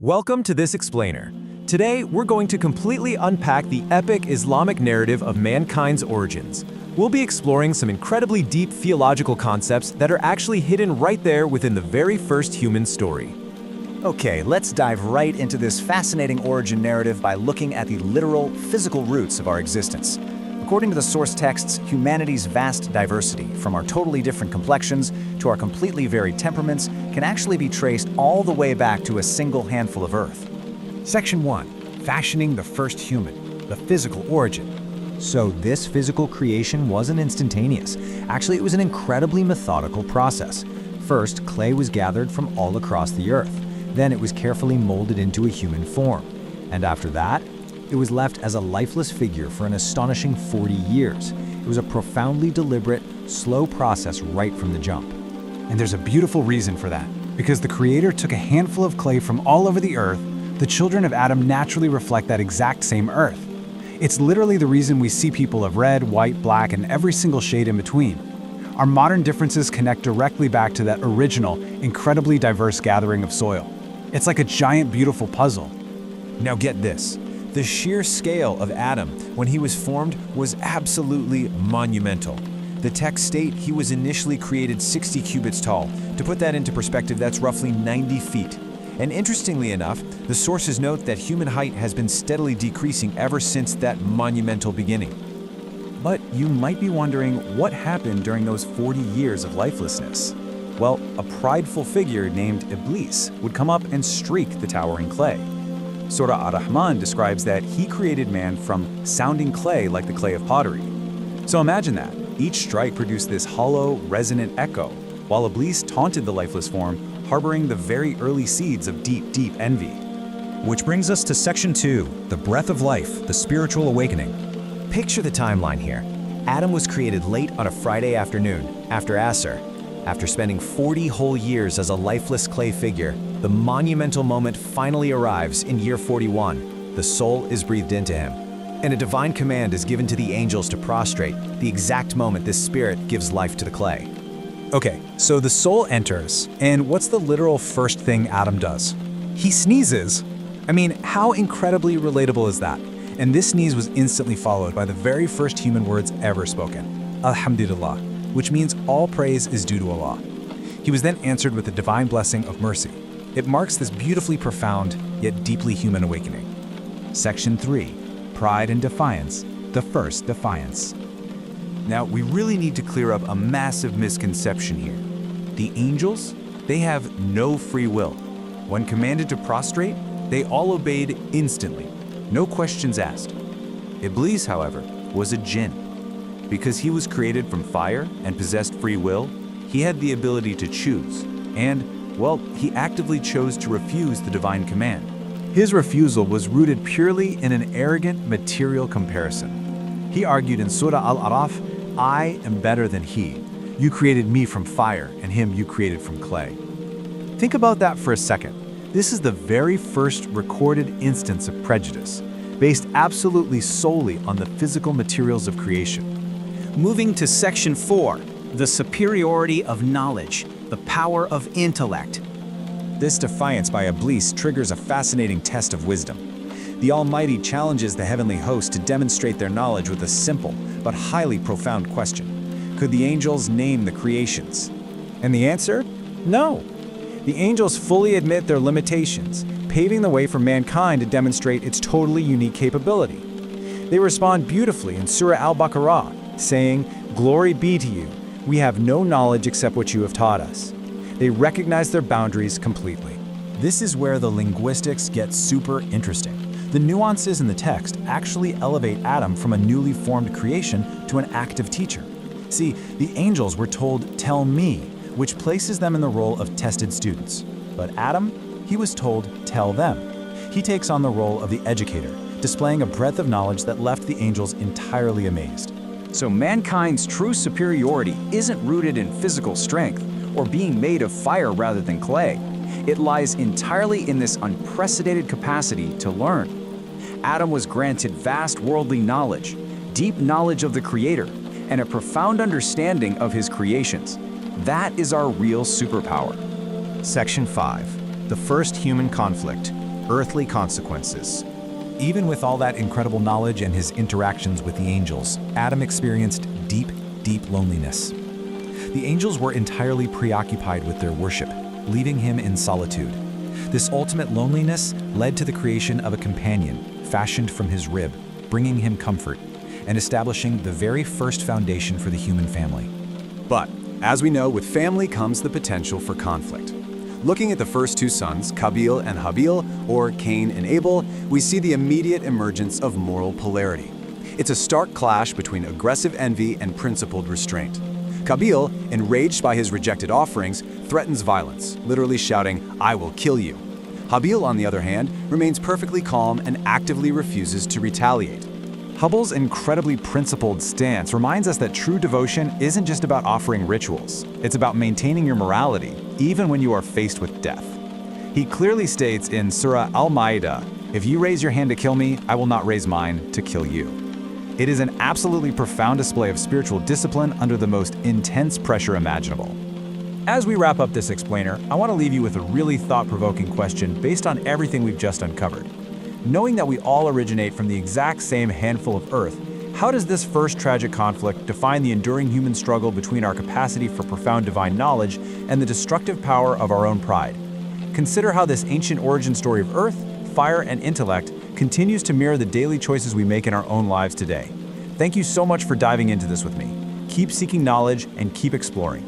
Welcome to this explainer. Today, we're going to completely unpack the epic Islamic narrative of mankind's origins. We'll be exploring some incredibly deep theological concepts that are actually hidden right there within the very first human story. Okay, let's dive right into this fascinating origin narrative by looking at the literal, physical roots of our existence. According to the source texts, humanity's vast diversity, from our totally different complexions to our completely varied temperaments, can actually be traced all the way back to a single handful of Earth. Section 1. Fashioning the first human, the physical origin. So this physical creation wasn't instantaneous. Actually, it was an incredibly methodical process. First, clay was gathered from all across the Earth. Then it was carefully molded into a human form. And after that, it was left as a lifeless figure for an astonishing 40 years. It was a profoundly deliberate, slow process right from the jump. And there's a beautiful reason for that. Because the Creator took a handful of clay from all over the earth, the children of Adam naturally reflect that exact same earth. It's literally the reason we see people of red, white, black, and every single shade in between. Our modern differences connect directly back to that original, incredibly diverse gathering of soil. It's like a giant, beautiful puzzle. Now get this. The sheer scale of Adam when he was formed was absolutely monumental. The texts state he was initially created 60 cubits tall. To put that into perspective, that's roughly 90 feet. And interestingly enough, the sources note that human height has been steadily decreasing ever since that monumental beginning. But you might be wondering what happened during those 40 years of lifelessness. Well, a prideful figure named Iblis would come up and streak the towering clay. Surah Ar-Rahman describes that he created man from sounding clay like the clay of pottery. So imagine that. Each strike produced this hollow, resonant echo, while Iblis taunted the lifeless form, harboring the very early seeds of deep, deep envy. Which brings us to Section 2, the breath of life, the spiritual awakening. Picture the timeline here. Adam was created late on a Friday afternoon, after Asr. After spending 40 whole years as a lifeless clay figure, the monumental moment finally arrives in year 41. The soul is breathed into him, and a divine command is given to the angels to prostrate, the exact moment this spirit gives life to the clay. Okay, so the soul enters, and what's the literal first thing Adam does? He sneezes. I mean, how incredibly relatable is that? And this sneeze was instantly followed by the very first human words ever spoken, Alhamdulillah, which means all praise is due to Allah. He was then answered with the divine blessing of mercy. It marks this beautifully profound, yet deeply human awakening. Section 3. Pride and defiance, the first defiance. Now, we really need to clear up a massive misconception here. The angels, they have no free will. When commanded to prostrate, they all obeyed instantly, no questions asked. Iblis, however, was a jinn. Because he was created from fire and possessed free will, he had the ability to choose, and, well, he actively chose to refuse the divine command. His refusal was rooted purely in an arrogant material comparison. He argued in Surah Al-Araf, "I am better than he. You created me from fire, and him you created from clay." Think about that for a second. This is the very first recorded instance of prejudice, based absolutely solely on the physical materials of creation. Moving to Section 4, the superiority of knowledge, the power of intellect. This defiance by Iblis triggers a fascinating test of wisdom. The Almighty challenges the heavenly host to demonstrate their knowledge with a simple but highly profound question. Could the angels name the creations? And the answer? No. The angels fully admit their limitations, paving the way for mankind to demonstrate its totally unique capability. They respond beautifully in Surah Al-Baqarah, saying, "Glory be to you. We have no knowledge except what you have taught us." They recognize their boundaries completely. This is where the linguistics get super interesting. The nuances in the text actually elevate Adam from a newly formed creation to an active teacher. See, the angels were told, "Tell me," which places them in the role of tested students. But Adam, he was told, "Tell them." He takes on the role of the educator, displaying a breadth of knowledge that left the angels entirely amazed. So mankind's true superiority isn't rooted in physical strength or being made of fire rather than clay. It lies entirely in this unprecedented capacity to learn. Adam was granted vast worldly knowledge, deep knowledge of the Creator, and a profound understanding of his creations. That is our real superpower. Section 5. The first human conflict, earthly consequences. Even with all that incredible knowledge and his interactions with the angels, Adam experienced deep, deep loneliness. The angels were entirely preoccupied with their worship, leaving him in solitude. This ultimate loneliness led to the creation of a companion, fashioned from his rib, bringing him comfort, and establishing the very first foundation for the human family. But, as we know, with family comes the potential for conflict. Looking at the first two sons, Qabil and Habil, or Cain and Abel, we see the immediate emergence of moral polarity. It's a stark clash between aggressive envy and principled restraint. Qabil, enraged by his rejected offerings, threatens violence, literally shouting, "I will kill you." Habil, on the other hand, remains perfectly calm and actively refuses to retaliate. Habil's incredibly principled stance reminds us that true devotion isn't just about offering rituals. It's about maintaining your morality, even when you are faced with death. He clearly states in Surah Al-Ma'idah, "If you raise your hand to kill me, I will not raise mine to kill you." It is an absolutely profound display of spiritual discipline under the most intense pressure imaginable. As we wrap up this explainer, I want to leave you with a really thought-provoking question based on everything we've just uncovered. Knowing that we all originate from the exact same handful of earth, how does this first tragic conflict define the enduring human struggle between our capacity for profound divine knowledge and the destructive power of our own pride? Consider how this ancient origin story of earth, fire, and intellect continues to mirror the daily choices we make in our own lives today. Thank you so much for diving into this with me. Keep seeking knowledge and keep exploring.